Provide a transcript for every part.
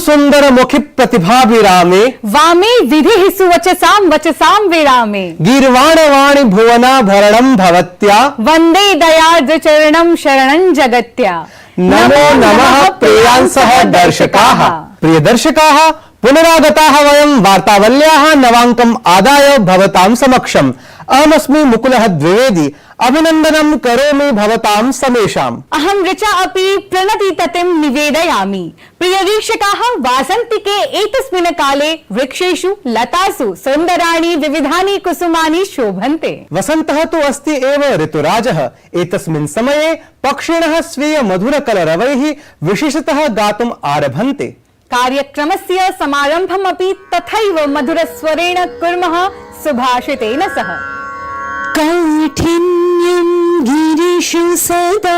सुंदर मुखि प्रतिभा विरामे वामे विधि सुवचसां वचसां विरामे गीर्वाण वाणी भुवना भरणं भवत्या वंदे दयार्द्र चरणं शरणं जगत्या। नमो नमः प्रियांसः दर्शकाः। प्रिय दर्शकाः, पुनरागताः वयं वार्तावल्याः नवाङ्कम् आदाय भवतां समक्षम्। अहमस्मि मुकुलः द्विवेदी। अभिनन्दनं करोमि भवतां समेषाम्। अहं ऋचा अपि प्रणतिततिं निवेदयामि। प्रिय वीक्षकाः, वासन्तिके एतस्मिन् काले वृक्षेषु लतासु सुन्दराणि विविधानि कुसुमानि शोभन्ते। वसन्तः तु अस्ति एव ऋतुराजः। एतस्मिन् समये पक्षिणः स्वीय मधुरकलरवैः विशेषतः गातुम् आरभन्ते। कार्यक्रमस्य समारम्भमपि तथैव मधुरस्वरेण कुर्मः सुभाषितेन सह। काठिन्यं गिरिषु सदा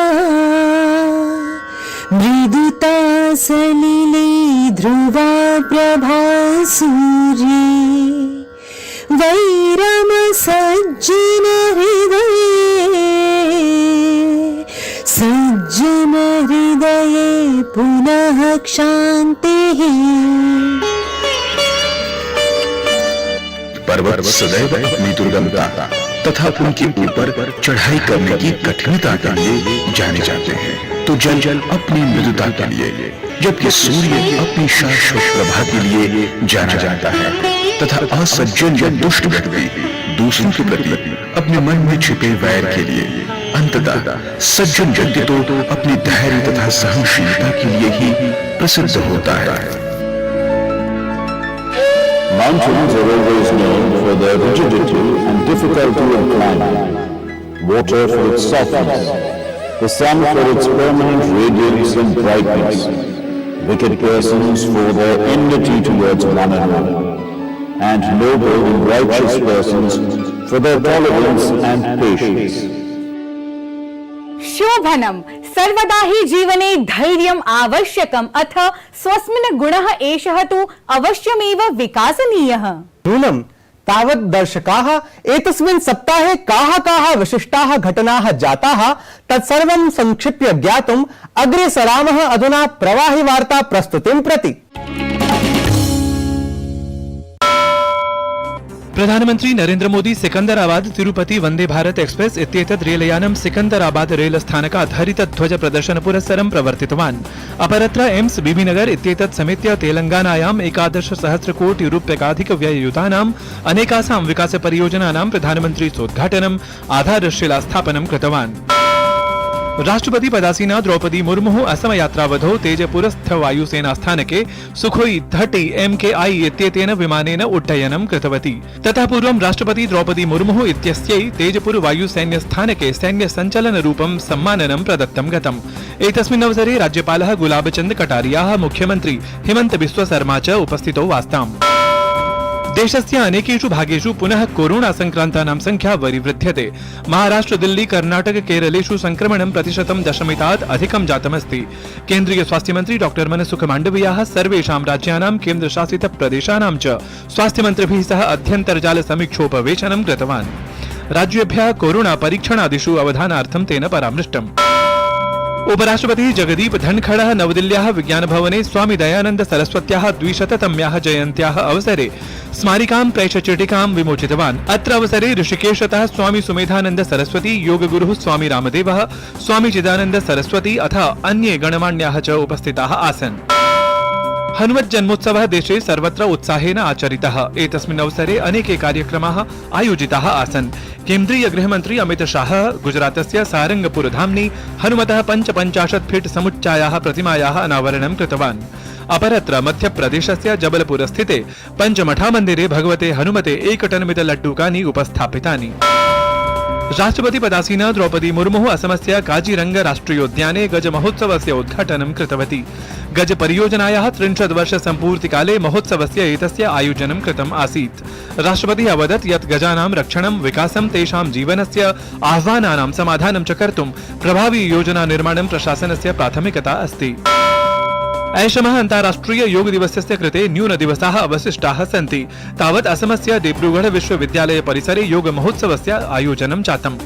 मृदुता सलिले ध्रुवा प्रभा सूर्ये वैरम सज्जन हृदये पुनः क्षान्तिः। पर्वत सदैव अपनी दुर्गमता तथा उनके ऊपर चढ़ाई करने की कठिनता के लिए जाने जाते हैं, तो जल जल अपनी मृदुता के लिए, जबकि सूर्य अपनी शाश्वत प्रभा के लिए जाना जाता है, तथा असज्जन या दुष्ट व्यक्ति दूसरों के प्रति अपने मन में छिपे वैर के लिए, अंततः सज्जन व्यक्ति तो अपनी धैर्य तथा सहनशीलता के लिए ही प्रसिद्ध होता है। Mountains are always known for their rigidity and difficulty of climbing, water for its softness, the sun for its permanent radiance and brightness, wicked persons for their enmity towards one another, and noble and righteous persons for their tolerance and patience. शोभनम सर्वदा हि जीवने धैर्यम् आवश्यकम्, अथ स्वस्मिन् गुणः एषः तु अवश्यमेव विकासनीयः। नूनं तावत् दर्शकाः एतस्मिन् सप्ताहे काः विशिष्टाः घटनाः जाताः तत्सर्वं संक्षिप्य ज्ञातुम् अग्रे सरामः अधुना प्रवाहि वार्ता प्रस्तुतिं प्रति। प्रधानमंत्री नरेंद्र मोदी सिकंदराबाद तिरुपति वंदे भारत एक्सप्रेस इत्येतत् रेलयानं सिकंदराबाद रेलस्थानकात् हरितध्वज प्रदर्शन पुरस्सरं प्रवर्तितवान्। अपरत्र एम्स बीबीनगर इत्येतत् समेत्य तेलंगानायाम् 11 सहस्र कोटि रूप्यकाधिक व्यययुतानाम् अनेकासां विकास परियोजनानां प्रधानमन्त्री सोद्घाटनम् आधारशिलास्थापनं कृतवान्। राष्ट्रपति पदासीना द्रौपदी मुर्मु असम यात्रावधौ तेजपुरस्थ वायुसेना स्थानके सुखोई 30 MKI इत्येतेन विमानेन उड्डयनं कृतवती। ततः पूर्वं राष्ट्रपति द्रौपदी मुर्मु इत्यस्यै तेजपुर वायुसैन्य स्थानके सैन्य संचलन रूपं सम्माननं प्रदत्तं गतम्। एतस्मिन् अवसरे राज्यपालः गुलाबचंद कटारियाः, मुख्यमंत्री हिमंत बिस्व शर्मा च उपस्थितौ आस्ताम्। देशस्य अनेकेषु भागेषु पुनः कोरोना संक्रांतानां संख्या वरिवृध्यते। महाराष्ट्र, दिल्ली, कर्नाटक, केरलेषु संक्रमणं प्रतिशतं 0.8 अधिकं जातमस्ति। केन्द्रीय स्वास्थ्य मंत्री डॉक्टर मनसुख मांडवियाः सर्वेषां राज्यानां केन्द्रशासित प्रदेशानां च स्वास्थ्यमन्त्रिभिः सह अध्यन्तर्जाल समीक्षोपवेशनं कृतवान्। राज्येभ्यः कोरोना परीक्षणादिषु अवधानार्थं तेन परामृष्टम्। उपराष्ट्रपति जगदीप धनखड़ः नवदिल्ल्याः विज्ञान भवने स्वामी दयानंद सरस्वत्याः 200तम्याः जयन्त्याः अवसरे स्मारिकां प्रेषचीटिकां विमोचितवान्। अत्र अवसरे ऋषिकेशतः स्वामी सुमेधानंद सरस्वती, योगगुरुः स्वामी रामदेवः, स्वामी चिदानंद सरस्वती अथ अन्ये गणमान्याः च उपस्थिताः आसन्। हनुमत् जन्मोत्सवः देशे सर्वत्र उत्साहेन आचरितः। एतस्मिन् अवसरे अनेके कार्यक्रमाः आयोजिताः आसन्। केन्द्रीय गृहमन्त्री अमित शाहः गुजरातस्य सारंगपुर धाम्नि हनुमतः 55 फीट् समुच्चायाः प्रतिमायाः अनावरणं कृतवान्। अपरत्र मध्यप्रदेशस्य जबलपुर स्थिते पंचमठा मन्दिरे भगवते हनुमते 1 टनमित लड्डूकानि उपस्थापितानि। राष्ट्रपति पदासीना द्रौपदी मुर्मु असमस्य काजीरंग राष्ट्रियोद्याने गज महोत्सवस्य उद्घाटनं कृतवती। गज परियोजनायाः 30 वर्ष सम्पूर्तिकाले महोत्सवस्य एतस्य आयोजनं कृतम् आसीत्। राष्ट्रपतिः अवदत् यत् गजानां रक्षणं, विकासं, तेषां जीवनस्य आह्वानानां समाधानं च कर्तुं प्रभावी योजना निर्माणं प्रशासनस्य प्राथमिकता अस्ति। ऐषमः अन्ताराष्ट्रिय योग दिवसस्य कृते न्यूनदिवसाः अवशिष्टाः सन्ति। तावत् असमस्य डिब्रूगढ़ विश्वविद्यालय परिसरे योग महोत्सवस्य आयोजनं जातम्।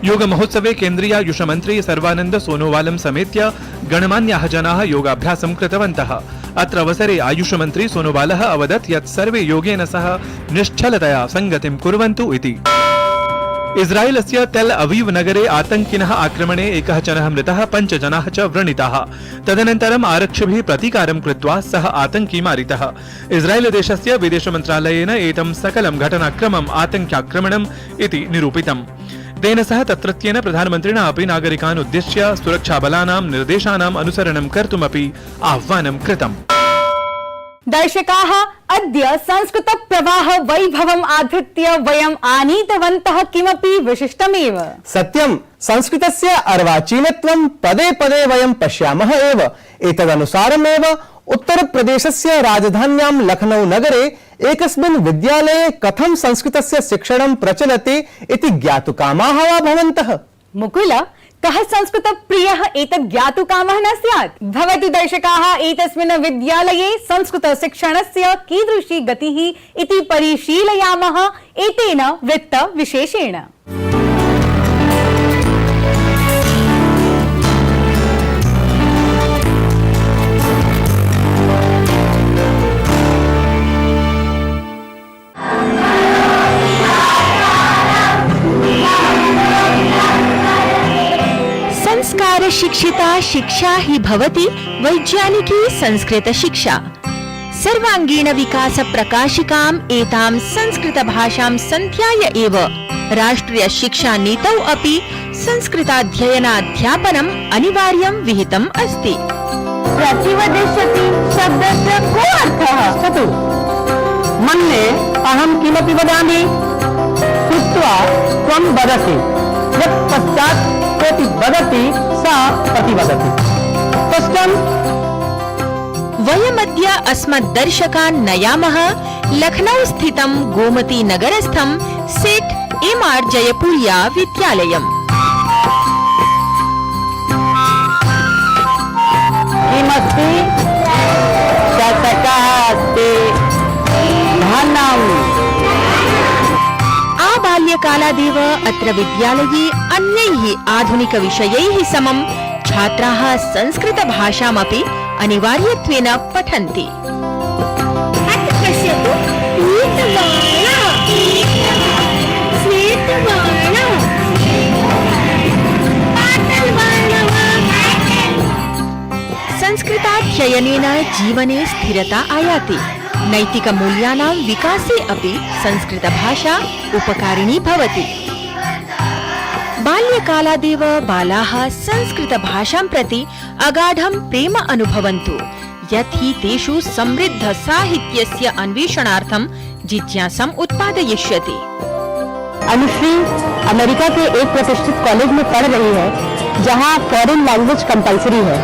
योग महोत्सवे केन्द्रीयायुष मन्त्री सर्वानन्द सोनोवालं समेत्य गणमान्याः जनाः योगाभ्यासं कृतवन्तः। अत्र अवसरे आयुष मन्त्री सोनोवालः अवदत् यत् सर्वे योगेन सह निश्चलतया संगतिं कुर्वन्तु इति। इस्रायेलस्य तेल अवीव नगरे आतङ्किनः आक्रमणे एकः जनः मृतः 5 जनाः च व्रणिताः। तदनन्तरम् आरक्षिभिः प्रतीकारं कृत्वा सः आतङ्की मारितः। इस्रायेल देशस्य विदेश मन्त्रालयेन एतं सकलं घटनाक्रमम् आतङ्क्याक्रमणम् इति निरूपितम्। तेन सह तत्रत्येन प्रधानमन्त्रिणा अपि नागरिकान् उद्दिश्य सुरक्षाबलानां निर्देशानाम् अनुसरणं कर्तुमपि आह्वानं कृतम्। दर्शकाः, अद्य संस्कृत प्रवाह वैभवम् आधृत्य वयम् आनीतवन्तः किमपि विशिष्टमेव। सत्यं, संस्कृतस्य अर्वाचीनत्वं पदे पदे वयं पश्यामः एव। एतदनुसारमेव उत्तरप्रदेशस्य राजधान्यां लखनऊ नगरे एकस्मिन् विद्यालये कथं संस्कृतस्य शिक्षणं प्रचलति इति ज्ञातुकामाः वा भवन्तः? मुकुल, कः संस्कृत प्रियः एतत् ज्ञातुकामः न स्यात्? भवतु दर्शकाः, एतस्मिन् विद्यालये संस्कृत शिक्षणस्य कीदृशी गतिः इति परिशीलयामः एतेन वृत्त विशेषेण। संस्कार शिक्षिता शिक्षा ही भवति वैज्ञानिकी संस्कृत शिक्षा। सर्वांगीण विकास प्रकाशिकाम् एतां संस्कृत भाषां सन्ध्याय एव राष्ट्रिय शिक्षा नीतौ अपि संस्कृताध्ययनाध्यापनम् अनिवार्यं विहितम् अस्ति। प्रतिवदिष्यति शब्दस्य को अर्थः? मन्ये अहं किमपि वदामि, श्रुत्वा त्वं वदसि, यत् पश्चात् कोऽपि वदति सा प्रतिवदति। स्पष्टम्? वयमद्य अस्मद्दर्शकान् नयामः लखनऊ स्थितं गोमती नगरस्थं सेठ एम.आर. जयपुरिया विद्यालयम्। किमस्ति? शतकः अस्ति। धनम्। आबाल्यकालादेव अत्र विद्यालये अन्यैः आधुनिकविषयैः समं छात्राः संस्कृतभाषामपि अनिवार्यत्वेन पठन्ति। अत्र पश्यतु, संस्कृताध्ययनेन जीवने स्थिरता आयाति। नैतिकमूल्यानां विकासे अपि संस्कृतभाषा उपकारिणी भवति। बाल्यकालादेव बालाः संस्कृतभाषां प्रति अगाढं प्रेम अनुभवन्तु, यत् हि तेषु समृद्ध साहित्यस्य अन्वेषणार्थं जिज्ञासाम् उत्पादयिष्यति। अनुश्री अमेरिका के एक प्रतिष्ठित कॉलेज में पढ़ रही है, जहां फॉरेन लैंग्वेज कंपलसरी है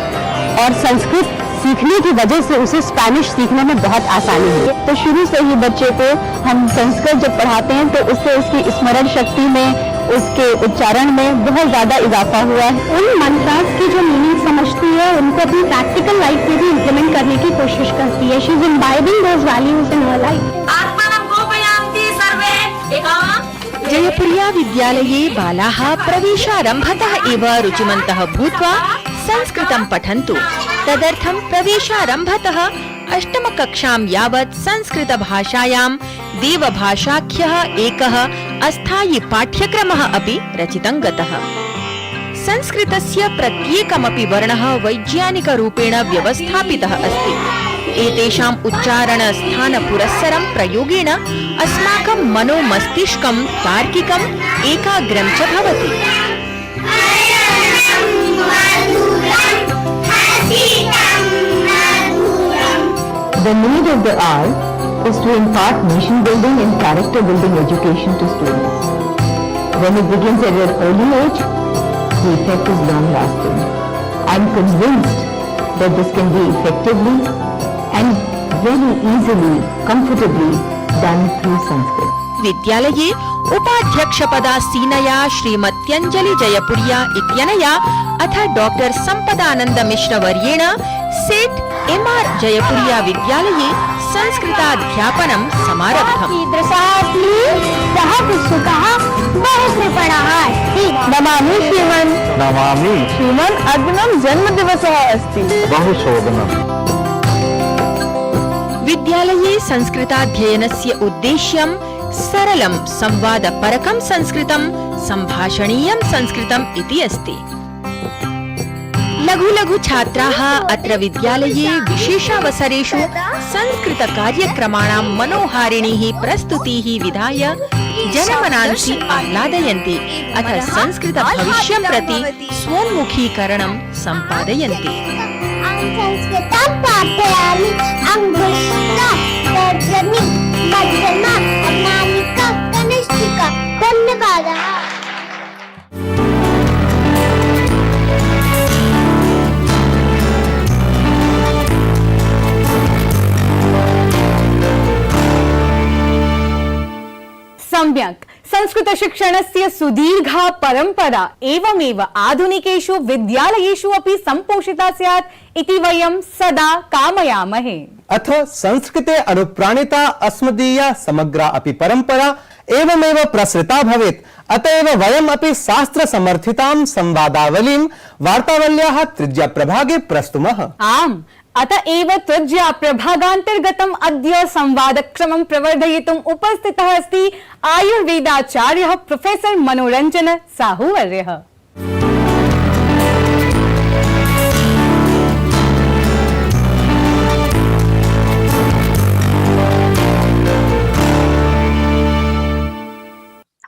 और संस्कृत सीखने की वजह से उसे स्पेनिश सीखने में बहुत आसानी है। तो शुरू से ही बच्चे को हम संस्कृत जब पढ़ाते हैं तो उससे उसकी स्मरण शक्ति में, उसके उच्चारण में बहुत ज्यादा इजाफा हुआ है। उन मंत्रास की जो मीनिंग समझती है उनको अपनी प्रैक्टिकल लाइफ में भी इम्प्लीमेंट करने की कोशिश करती है। She is imbibing those values in her life. Jaipuria विद्यालये बालाः प्रवेशारम्भतः एव रुचिमन्तः भूत्वा संस्कृतं पठन्तु। तदर्थं प्रवेशारम्भतः अष्टमकक्षां यावत् संस्कृतभाषायां देवभाषाख्यः एकः अस्थायी पाठ्यक्रमः अपि रचितं गतः। संस्कृतस्य प्रत्येकमपि वर्णः वैज्ञानिकरूपेण व्यवस्थापितः अस्ति। एतेषाम् उच्चारण स्थान पुरस्सरं प्रयोगेण अस्माकं मनोमस्तिष्कं तार्किकम् एकाग्रं च भवति। The need of the hour is to impart nation building and character building education to students. When it begins at an early age, the effect is long lasting. I am convinced that this can be effectively and very easily, comfortably done through Sanskrit. विद्यालये उपाध्यक्षपदासीनया श्रीमत्यञ्जलि जयपुरिया इत्यनया अथ doctor सम्पदानन्द मिश्र वर्येण सेठ MR. Jaipuria विद्यालये संस्कृताध्यापनं समारब्धम्। कीदृशास्ति सः पुस्तकः बहु कृपणः अस्ति। नमामि श्रीमन् नमामि श्रीमन् अग्रिमं जन्मदिवसः अस्ति। बहु शोभनम्। विद्यालये संस्कृताध्ययनस्य उद्देश्यं सरलं संवादपरकं संस्कृतं, सम्भाषणीयं संस्कृतम् इति अस्ति। लघु लघु छात्राः अत्र विद्यालये विशेषावसरेषु संस्कृतकार्यक्रमाणां मनोहारिणीः प्रस्तुतीः विधाय जनमनांसि आह्लादयन्ति अथ संस्कृतभविष्यं प्रति स्वोन्मुखीकरणं सम्पादयन्ति। संस्कृतं पाठयामि अंगुष्ठा तर्जनी मध्यमा अनामिका कनिष्ठिका। धन्यवादः। सम्यक्। संस्कृतशिक्षणस्य सुदीर्घा परम्परा एवमेव आधुनिकेषु विद्यालयेषु अपि सम्पोषिता स्यात् इति वयं सदा कामयामहे। अथ संस्कृते अनुप्राणिता अस्मदीया समग्रा अपि परम्परा एवमेव प्रसृता भवेत्। अतएव वयम् अपि शास्त्र समर्थितां संवादावलीं वार्तावल्याः तृतीय प्रभागे प्रस्तुमः। आम्, अत एव त्वज्या प्रभागान्तर्गतम् अद्य संवादक्रमं प्रवर्धयितुम् उपस्थितः अस्ति आयुर्वेदाचार्यः प्रोफेसर मनोरञ्जन साहुवर्यः।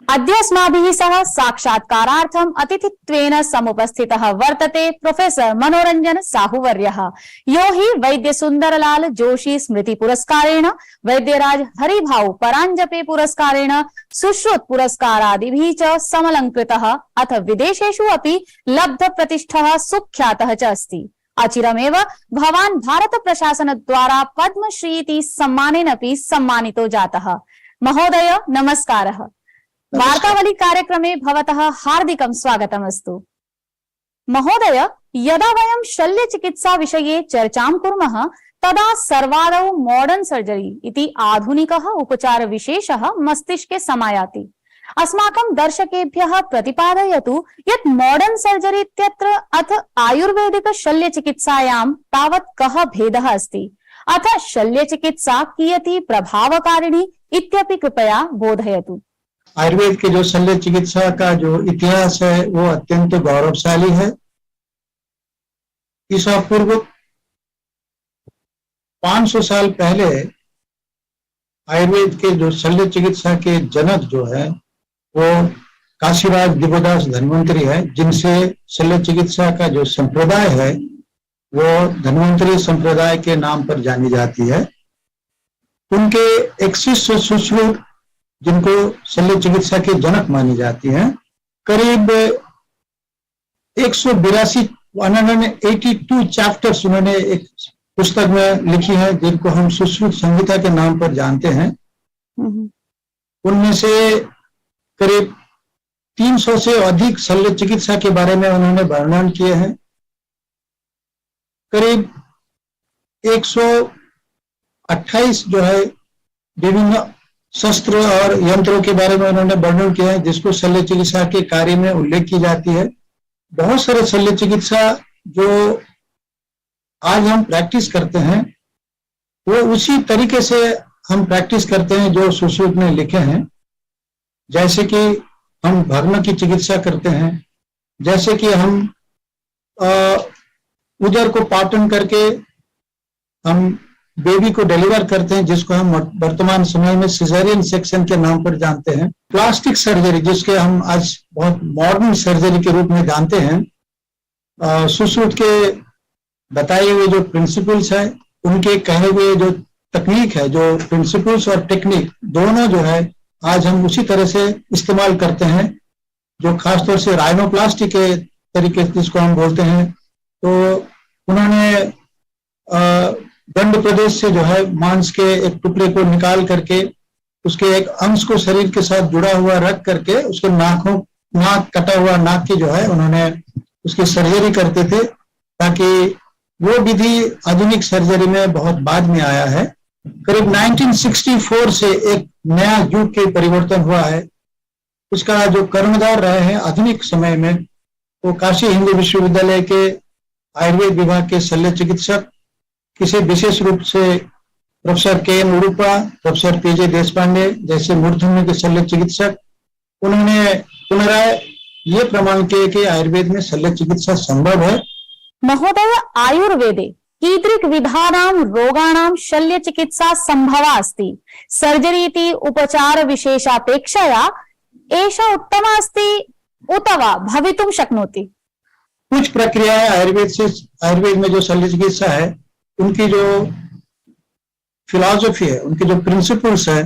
अद्य अस्माभिः सह साक्षात्कारार्थम् अतिथित्वेन समुपस्थितः वर्तते प्रोफेसर मनोरञ्जन साहुवर्यः, यो हि वैद्य सुन्दरलाल जोशी स्मृति पुरस्कारेण, वैद्यराज हरिभाऊ पराञ्जपे पुरस्कारेण, सुश्रुत पुरस्कारादिभिः च समलङ्कृतः अथ विदेशेषु अपि लब्ध प्रतिष्ठः सुख्यातः च अस्ति। अचिरमेव भवान् भारत प्रशासन द्वारा पद्मश्री इति सम्मानेनापि सम्मानितो जातः। महोदय नमस्कारः। वार्तावली कार्यक्रमे भवतः हार्दिकं स्वागतमस्तु। महोदय, यदा वयं शल्यचिकित्सा विषये चर्चां कुर्मः तदा सर्वादौ मॉडर्न सर्जरी इति आधुनिकः उपचारविशेषः मस्तिष्के समायाति। अस्माकं दर्शकेभ्यः प्रतिपादयतु यत् मॉडर्न सर्जरी इत्यत्र अथ आयुर्वेदिक शल्यचिकित्सायां तावत् कः भेदः अस्ति, अथ शल्यचिकित्सा कियती प्रभावकारिणी इत्यपि कृपया बोधयतु। आयुर्वेद के जो शल्य चिकित्सा का जो इतिहास है वो अत्यंत गौरवशाली है। ईसा पूर्व 500 साल पहले आयुर्वेद के जो शल्य चिकित्सा के जनक जो है वो काशीराज दिव्यदास धन्वंतरी है, जिनसे शल्य चिकित्सा का जो संप्रदाय है वो धन्वंतरी संप्रदाय के नाम पर जानी जाती है। उनके एक शिष्य सुश्रुत, जिनको शल्य चिकित्सा के जनक मानी जाती हैं, करीब 182 चैप्टर्स उन्होंने एक पुस्तक में लिखी है, जिनको हम सुश्रुत संहिता के नाम पर जानते हैं। उनमें से करीब 300 से अधिक शल्य चिकित्सा के बारे में उन्होंने वर्णन किए हैं। करीब 128 जो है विभिन्न शस्त्र और यंत्रों के बारे में उन्होंने वर्णन किया है, जिसको शल्य चिकित्सा के कार्य में उल्लेख की जाती है। बहुत सारे शल्य चिकित्सा जो आज हम प्रैक्टिस करते हैं वो उसी तरीके से हम प्रैक्टिस करते हैं जो सुश्रुत ने लिखे हैं। जैसे कि हम भग्न की चिकित्सा करते हैं, जैसे कि हम उदर को पाटन करके हम बेबी को डिलीवर करते हैं, जिसको हम वर्तमान समय में सिजेरियन सेक्शन के नाम पर जानते हैं। प्लास्टिक सर्जरी, जिसके हम आज बहुत मॉडर्न सर्जरी के रूप में जानते हैं। सुश्रुत के बताए हुए जो प्रिंसिपल्स है, उनके कहे हुए जो तकनीक है, जो प्रिंसिपल्स और टेक्निक दोनों जो है आज हम उसी तरह से इस्तेमाल करते हैं, जो खासतौर से राइनोप्लास्टी के तरीके जिसको हम बोलते हैं। तो उन्होंने दंड प्रदेश से जो है मांस के एक टुकड़े को निकाल करके उसके एक अंश को शरीर के साथ जुड़ा हुआ रख करके उसके नाक कटा हुआ नाक की जो है उन्होंने उसकी सर्जरी करते थे, ताकि वो विधि आधुनिक सर्जरी में बहुत बाद में आया है। करीब 1964 से एक नया युग के परिवर्तन हुआ है। उसका जो कर्णधार रहे हैं आधुनिक समय में वो काशी हिंदू विश्वविद्यालय के आयुर्वेद विभाग के शल्य चिकित्सक, किसी विशेष रूप से प्रोफेसर के एन उडुपा, प्रोफेसर पीजे देशपांडे जैसे मूर्धन्य के शल्य चिकित्सक, उन्होंने पुनराय ये प्रमाण किए कि आयुर्वेद में शल्य चिकित्सा संभव है। महोदय, आयुर्वेदे कीदृक् विधानां रोगाणां शल्य चिकित्सा संभवा अस्ति। सर्जरी इति उपचार विशेषापेक्षया एषा उत्तमा अस्ति उत वा भवितुं शक्नोति। कुछ प्रक्रियाएं आयुर्वेद में जो शल्य चिकित्सा है उनकी जो फिलॉसफी है, उनके जो प्रिंसिपल्स है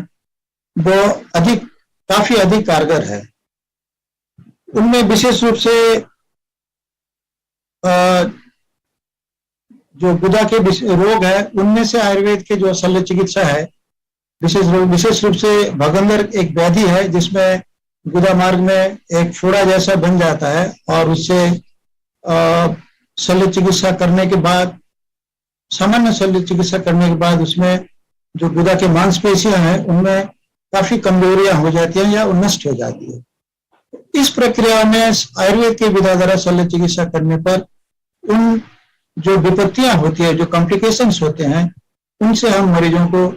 वो काफी अधिक कारगर है। उनमें विशेष रूप से जो गुदा के रोग है उनमें से आयुर्वेद के जो शल्य चिकित्सा है विशेष रूप से भगंदर एक व्याधि है जिसमें गुदा मार्ग में एक फोड़ा जैसा बन जाता है और उससे शल्य चिकित्सा करने के बाद, सामान्य शल्य चिकित्सा करने के बाद उसमें जो गुदा के मांसपेशियां हैं उनमें काफी कमजोरियां हो जाती हैं या नष्ट हो जाती है। इस प्रक्रिया में आयुर्वेद के विधा द्वारा शल्य चिकित्सा करने पर उन जो विपत्तियां होती है, जो कॉम्प्लिकेशंस होते हैं, उनसे हम मरीजों को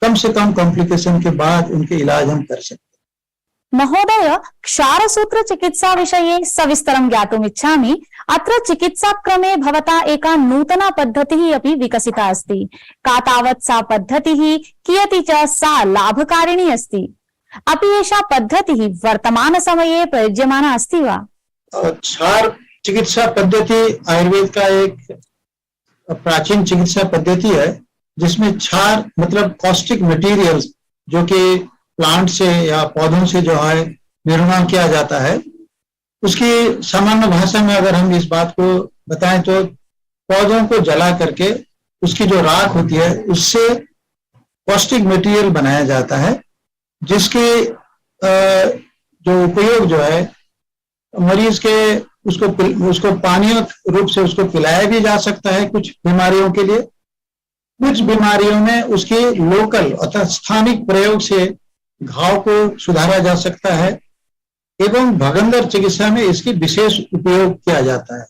कम से कम कॉम्प्लिकेशन के बाद उनके इलाज हम कर सकते हैं। महोदय, क्षारसूत्र चिकित्सा विषये सविस्तरं ज्ञातुमिच्छामि। अत्र चिकित्साक्रमे भवता एका नूतना पद्धतिः अपि विकसिता अस्ति। का तावत् सा पद्धतिः, कियती च सा लाभकारिणी अस्ति? अपि एषा पद्धतिः वर्तमानसमये प्रयुज्यमाना अस्ति वा? क्षार चिकित्सा पद्धति आयुर्वेद का एक प्राचीन चिकित्सा पद्धति है जिसमें क्षार मतलब कॉस्टिक मटेरियल्स जो कि प्लांट से या पौधों से जो है निर्माण किया जाता है, उसकी सामान्य भाषा में अगर हम इस बात को बताएं तो पौधों को जला करके उसकी जो राख होती है उससे कॉस्टिक मटेरियल बनाया जाता है, जिसके जो उपयोग जो है मरीज के उसको पानीय रूप से उसको पिलाया भी जा सकता है कुछ बीमारियों के लिए। कुछ बीमारियों में उसके लोकल अर्थात स्थानिक प्रयोग से घाव को सुधारा जा सकता है एवं भगंदर चिकित्सा में इसकी विशेष उपयोग किया जाता है।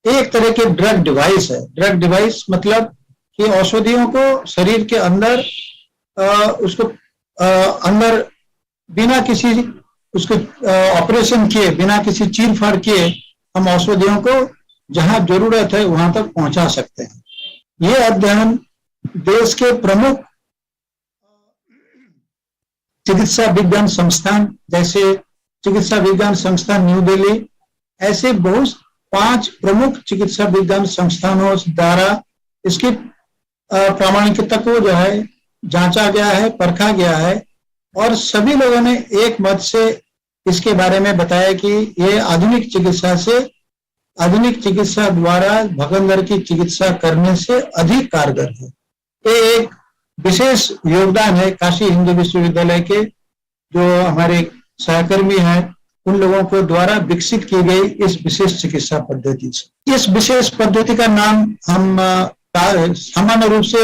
एक तरह के ड्रग डिवाइस है। ड्रग डिवाइस मतलब कि औषधियों को शरीर के अंदर उसको अंदर बिना किसी उसको ऑपरेशन किए, बिना किसी चीर फाड़ किए हम औषधियों को जहां जरूरत है वहां तक पहुंचा सकते हैं। ये अध्ययन देश के प्रमुख चिकित्सा विज्ञान संस्थान जैसे चिकित्सा विज्ञान संस्थान न्यू दिल्ली, ऐसे बहुत 5 प्रमुख चिकित्सा विज्ञान संस्थानों द्वारा इसकी प्रामाणिकता को जो है जांचा गया है, परखा गया है और सभी लोगों ने एक मत से इसके बारे में बताया कि ये आधुनिक चिकित्सा द्वारा भगंदर की चिकित्सा करने से अधिक कारगर है। ये एक विशेष योगदान है काशी हिंदू विश्वविद्यालय के जो हमारे सहकर्मी हैं उन लोगों को द्वारा विकसित की गई इस विशेष चिकित्सा पद्धति से। इस विशेष पद्धति का नाम हम सामान्य रूप से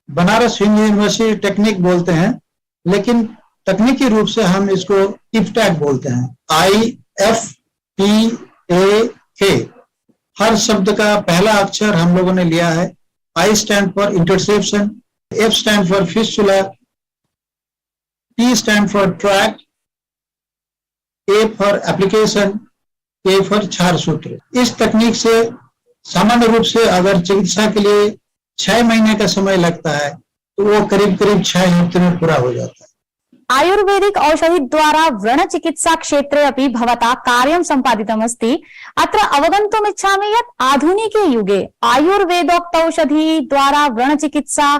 बनारस हिंदू यूनिवर्सिटी टेक्निक बोलते हैं, लेकिन तकनीकी रूप से हम इसको IFTAK बोलते हैं, IFTAK। हर शब्द का पहला अक्षर हम लोगों ने लिया है। I stand for interception, F stand for fistula, T stand for tract, A for application, K for क्षार सूत्र। इस तकनीक से सामान्य रूप से अगर चिकित्सा के लिए 6 महीने का समय लगता है तो वो करीब 6 हफ्ते में पूरा हो जाता है। आयुर्वेदिक औषधि द्वारा व्रणचिकित्सा क्षेत्रे अपि भवता कार्यं सम्पादितमस्ति। अत्र अवगन्तुमिच्छामि यत् आधुनिके युगे आयुर्वेदोक्त औषधि द्वारा व्रणचिकित्सा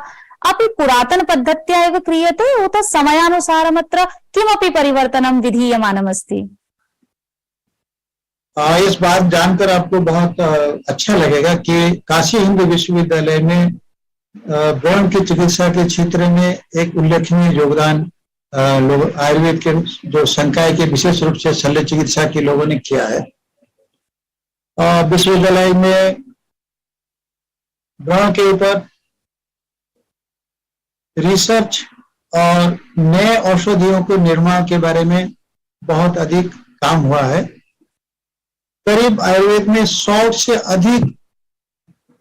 अपि पुरातन पद्धत्या एव क्रियते उत समयानुसारम् अत्र किमपि परिवर्तनं विधीयमानमस्ति? इस बात जानकर आपको बहुत अच्छा लगेगा कि काशी हिंदू विश्वविद्यालय में व्रण की चिकित्सा के क्षेत्र में एक उल्लेखनीय योगदान आयुर्वेद के जो संकाय के विशेष रूप से शल्य चिकित्सा के लोगों ने किया है। विश्वविद्यालय में व्रण के ऊपर रिसर्च और नए औषधियों के निर्माण के बारे में बहुत अधिक काम हुआ है। करीब आयुर्वेद में 100 से अधिक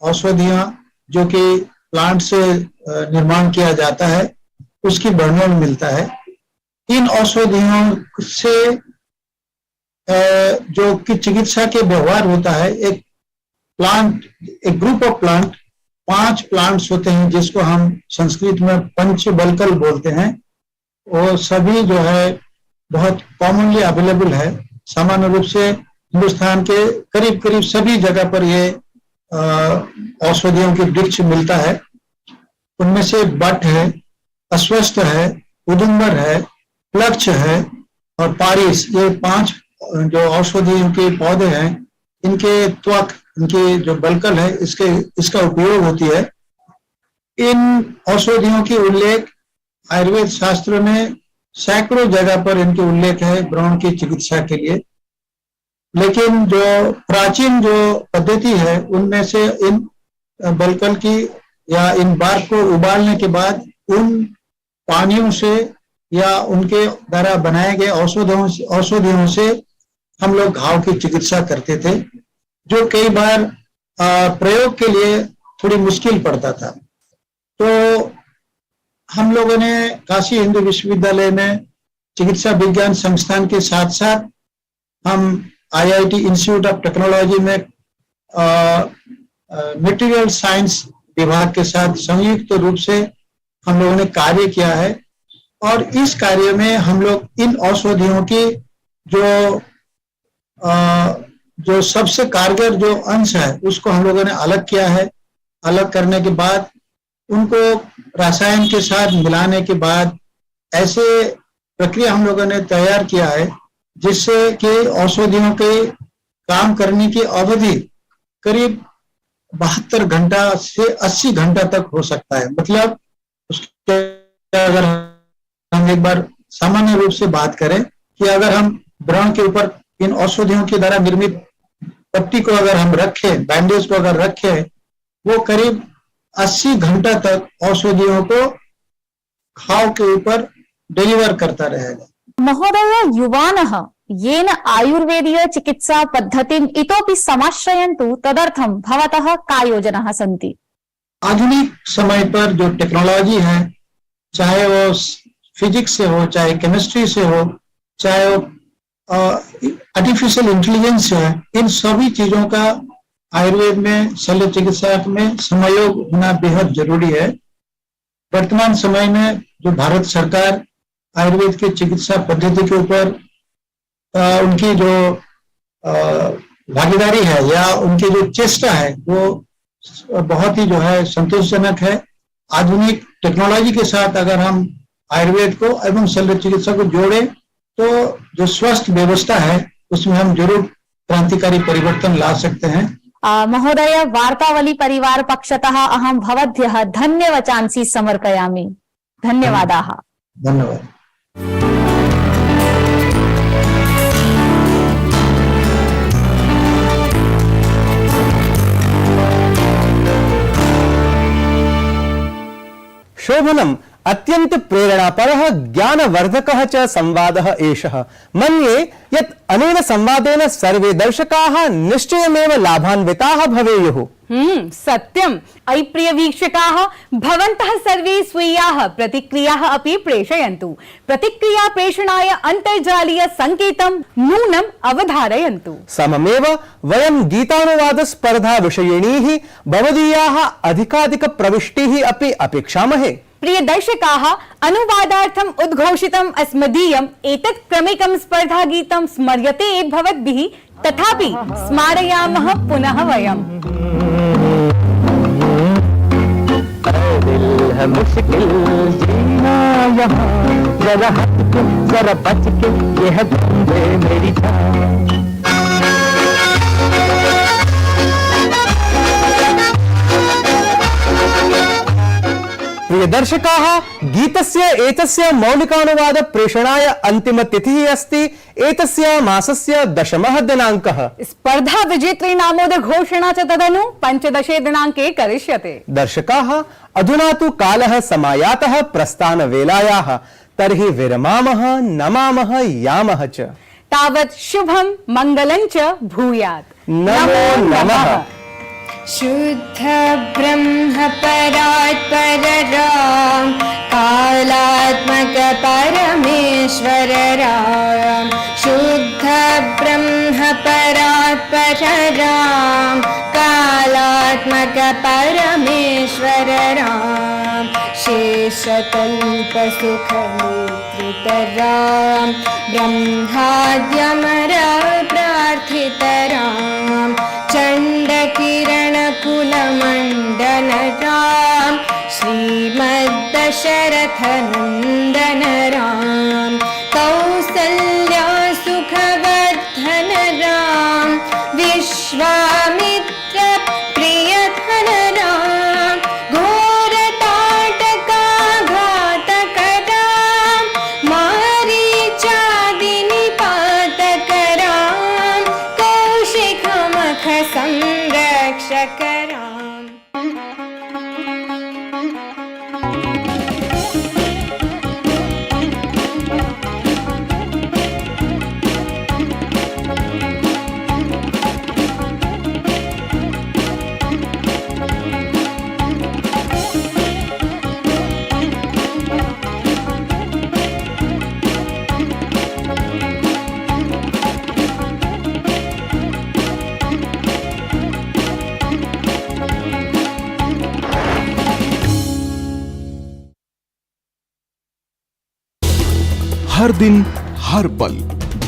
औषधियां जो कि प्लांट से निर्माण किया जाता है उसकी वर्णन मिलता है। इन औषधियों से जो कि चिकित्सा के व्यवहार होता है, एक ग्रुप ऑफ प्लांट, 5 प्लांट्स होते हैं जिसको हम संस्कृत में पंचबलकल बोलते हैं। वो सभी जो है बहुत कॉमनली अवेलेबल है। सामान्य रूप से हिंदुस्तान के करीब करीब सभी जगह पर ये औषधियों के वृक्ष मिलता है। उनमें से बट है, अश्वस्थ है, उदुम्बर है, प्लक्ष है और पारिस, ये 5 जो औषधियों के पौधे हैं, इनके त्वक, इनकी जो बलकल है, इसका उपयोग होती है। इन औषधियों की उल्लेख आयुर्वेद शास्त्र में सैकड़ों जगह पर इनके उल्लेख है व्रण की चिकित्सा के लिए। लेकिन जो प्राचीन जो पद्धति है उनमें से इन बलकल की या इन बार्क को उबालने के बाद उन पानियों से या उनके द्वारा बनाए गए औषधियों से हम लोग घाव की चिकित्सा करते थे, जो कई बार प्रयोग के लिए थोड़ी मुश्किल पड़ता था। तो हम लोगों ने काशी हिंदू विश्वविद्यालय में चिकित्सा विज्ञान संस्थान के साथ साथ हम IIT इंस्टीट्यूट ऑफ टेक्नोलॉजी में मटेरियल साइंस विभाग के साथ संयुक्त रूप से हम लोगों ने कार्य किया है। और इस कार्य में हम लोग इन औषधियों की जो सबसे कारगर जो अंश है उसको हम लोगों ने अलग किया है। अलग करने के बाद उनको रसायन के साथ मिलाने के बाद ऐसे प्रक्रिया हम लोगों ने तैयार किया है जिससे कि औषधियों के काम करने की अवधि करीब 72 घंटा से 80 घंटा तक हो सकता है। मतलब उसके अगर हम एक बार सामान्य रूप से बात करें कि अगर हम व्रण के ऊपर इन औषधियों के द्वारा निर्मित पट्टी को अगर हम रखें, बैंडेज को अगर रखें, वो करीब 80 घंटा तक औषधियों को घाव के ऊपर डिलीवर करता रहेगा। महोदय, युवानः येन आयुर्वेदीय चिकित्सा पद्धतिम् इतोपि समाश्रयन्तु तदर्थं भवतः का योजनाः सन्ति? आधुनिक समय पर जो टेक्नोलॉजी है, चाहे वो फिजिक्स से हो, चाहे केमिस्ट्री से हो, चाहे वो आर्टिफिशियल इंटेलिजेंस है, इन सभी चीजों का आयुर्वेद में शल्य चिकित्सा में समयोग होना बेहद जरूरी है। वर्तमान समय में जो भारत सरकार आयुर्वेद की चिकित्सा पद्धति के ऊपर उनकी जो भागीदारी है या उनकी जो चेष्टा है वो बहुत ही जो है संतोषजनक है। आधुनिक टेक्नोलॉजी के साथ अगर हम आयुर्वेद को एवं शल्य चिकित्सा को जोड़े तो जो स्वस्थ व्यवस्था है उसमें हम जरूर क्रांतिकारी परिवर्तन ला सकते हैं। महोदय, वार्तावली परिवार पक्षतः अहं भवद्भ्यः धन्यवाचांसि समर्पयामि। धन्यवादाः। धन्यवाद। शोभनम् अत्यंत प्रेरणापरः ज्ञानवर्धकः च संवादः एषः। मन्ये यत् अनेन संवादेन सर्वे दर्शकाः निश्चयमेव लाभान्विताः भवेयुः। सत्यम्। अयि प्रिय वीक्षकाः, भवन्तः सर्वे स्वीयाः प्रतिक्रियाः अपि प्रेषयन्तु। प्रतिक्रिया प्रेषणाय अन्तर्जालीय सङ्केतं नूनम् अवधारयन्तु। सममेव वयं गीतानुवाद स्पर्धा विषयिणीः भवदीयाः अधिकाधिक प्रविष्टिः अपि अपेक्षामहे। प्रिय दर्शकाः, अनुवादार्थम् उद्घोषितम् अस्मदीयम् एतत् क्रमिकं स्पर्धागीतं स्मर्यते भवद्भिः, तथापि स्मारयामः पुनः वयम्। दिल है मुश्किल जीना यहाँ, जरा हट के जरा बच के यह ढूंढे मेरी जान। प्रिय प्रियदर्शकाः, गीतस्य एतस्य मौलिकानुवाद प्रेषणाय अन्तिमतिथिः अस्ति एतस्य मासस्य 10 दिनाङ्कः। स्पर्धा विजेत्री नामोद घोषणा च तदनु 15 दिनाङ्के करिष्यते। दर्शकाः, अधुना तु कालः समायातः प्रस्थानवेलायाः, तर्हि विरमामः, नमामः, यामः च। तावत् शुभं मङ्गलं च भूयात्। नमो नमः। शुद्ध ब्रह्म परात्पर राम, कालात्मक परमेश्वर राम। शुद्ध ब्रह्म परात्पर राम, कालात्मक परमेश्वर राम। शेषकल्प सुख निद्रित राम, ब्रह्माद्यमर प्रार्थित राम। चंड किरण कुल मंडन राम, श्रीमद् दशरथ नंदन राम। कौसल्या सुखवर्धन राम, विश्वामित्र प्रियधन राम। घोर ताटका घातक राम, मारीचादि निपातक राम। कौशिक मख संरक्षक राम। हर दिन हर पल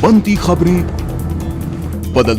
बनती खबरें, बदलती